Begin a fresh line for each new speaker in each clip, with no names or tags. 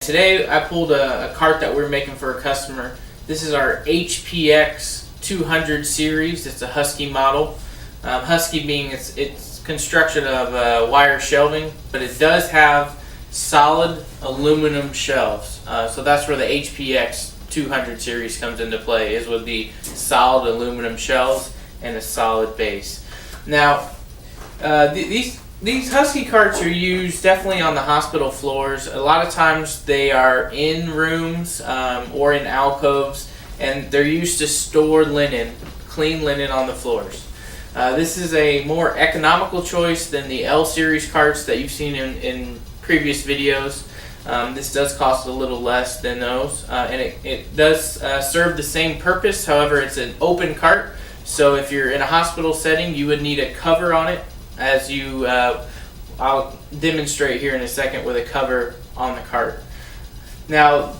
Today I pulled a cart that we're making for a customer. This is our HPX 200 series. It's a Husky model. Husky being its construction of wire shelving, but it does have solid aluminum shelves. So that's where the HPX 200 series comes into play, is with the solid aluminum shelves and a solid base. Now, these Husky carts are used definitely on the hospital floors. A lot of times they are in rooms or in alcoves, and they're used to store linen, clean linen on the floors. This is a more economical choice than the L series carts that you've seen in previous videos. This does cost a little less than those, and it does serve the same purpose. However, it's an open cart, so if you're in a hospital setting, you would need a cover on it, as you I'll demonstrate here in a second with a cover on the cart. Now,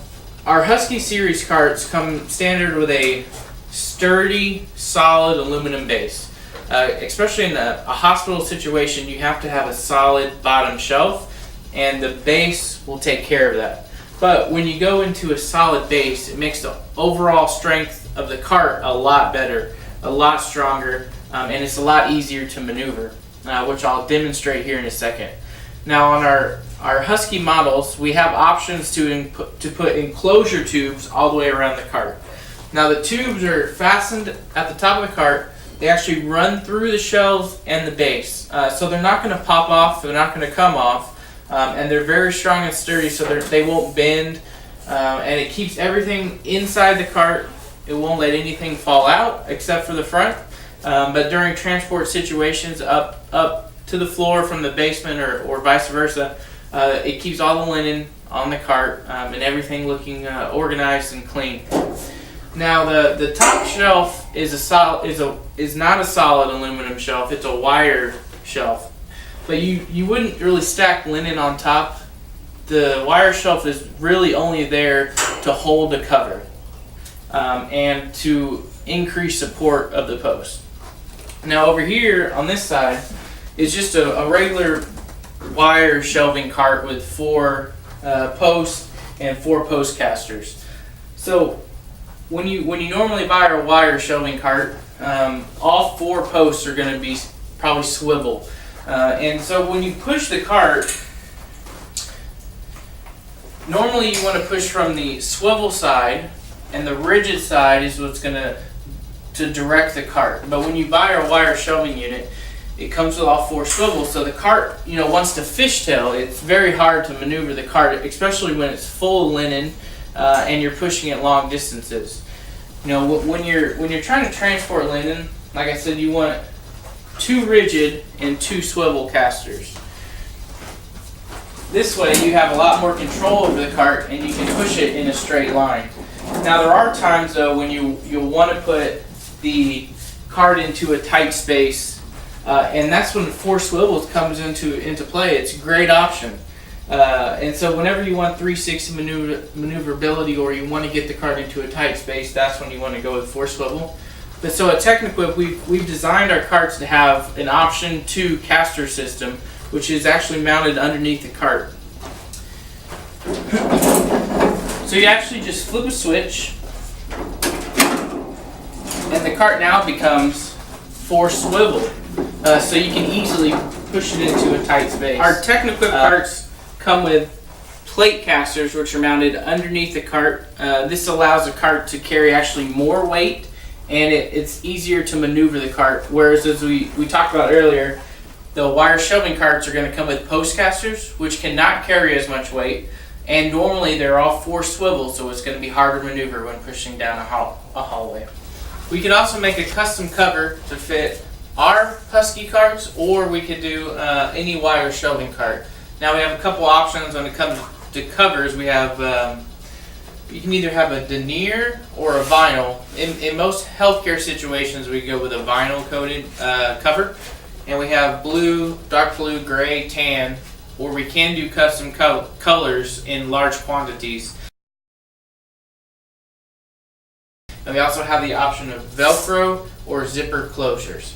our Husky series carts come standard with a sturdy, solid aluminum base. Especially in a hospital situation, you have to have a solid bottom shelf, and the base will take care of that. But when you go into a solid base, it makes the overall strength of the cart a lot better, a lot stronger, and it's a lot easier to maneuver, which I'll demonstrate here in a second. Now, on our Husky models, we have options to put enclosure tubes all the way around the cart. Now, the tubes are fastened at the top of the cart. They actually run through the shelves and the base, so they're not going to pop off, they're not going to come off, and they're very strong and sturdy, so they won't bend, and it keeps everything inside the cart. It won't let anything fall out except for the front, but during transport situations up to the floor from the basement or vice versa, it keeps all the linen on the cart, and everything looking organized and clean. Now, the top shelf is not a solid aluminum shelf. It's a wire shelf, but you wouldn't really stack linen on top. The wire shelf is really only there to hold the cover and to increase support of the post. Now, over here on this side is just a regular wire shelving cart with 4 posts and 4 post casters. So when you normally buy a wire shelving cart, all 4 posts are going to be probably swivel, and so when you push the cart, normally you want to push from the swivel side, and the rigid side is what's going to direct the cart. But when you buy a wire shelving unit, it comes with all 4 swivels, so the cart, wants to fishtail. It's very hard to maneuver the cart, especially when it's full of linen and you're pushing it long distances. When you're trying to transport linen, like I said, you want 2 rigid and 2 swivel casters. This way you have a lot more control over the cart, and you can push it in a straight line. Now, there are times though when you'll want to put the cart into a tight space, and that's when 4 swivels comes into play. It's a great option. And so whenever you want 360 maneuverability, or you want to get the cart into a tight space, that's when you want to go with 4 swivel. But so at Techniquip, we've designed our carts to have an option 2 caster system, which is actually mounted underneath the cart. So you actually just flip a switch, and the cart now becomes 4 swivel, so you can easily push it into a tight space. Our Techniquip carts come with plate casters, which are mounted underneath the cart. This allows the cart to carry actually more weight, and it's easier to maneuver the cart. Whereas, as we talked about earlier, the wire shelving carts are going to come with post casters, which cannot carry as much weight, and normally they're all 4 swivels, so it's going to be harder to maneuver when pushing down a hallway. We could also make a custom cover to fit our Husky carts, or we could do any wire shelving cart. Now, we have a couple options when it comes to covers. We have, you can either have a denier or a vinyl. In most healthcare situations, we go with a vinyl coated cover. And we have blue, dark blue, gray, tan, or we can do custom colors in large quantities. And we also have the option of Velcro or zipper closures.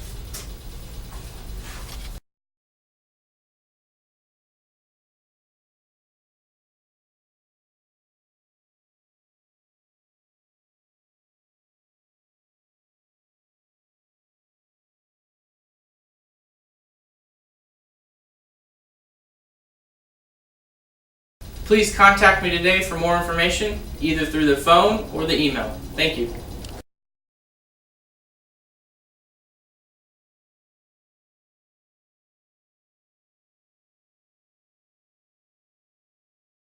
Please contact me today for more information, either through the phone or the email. Thank you.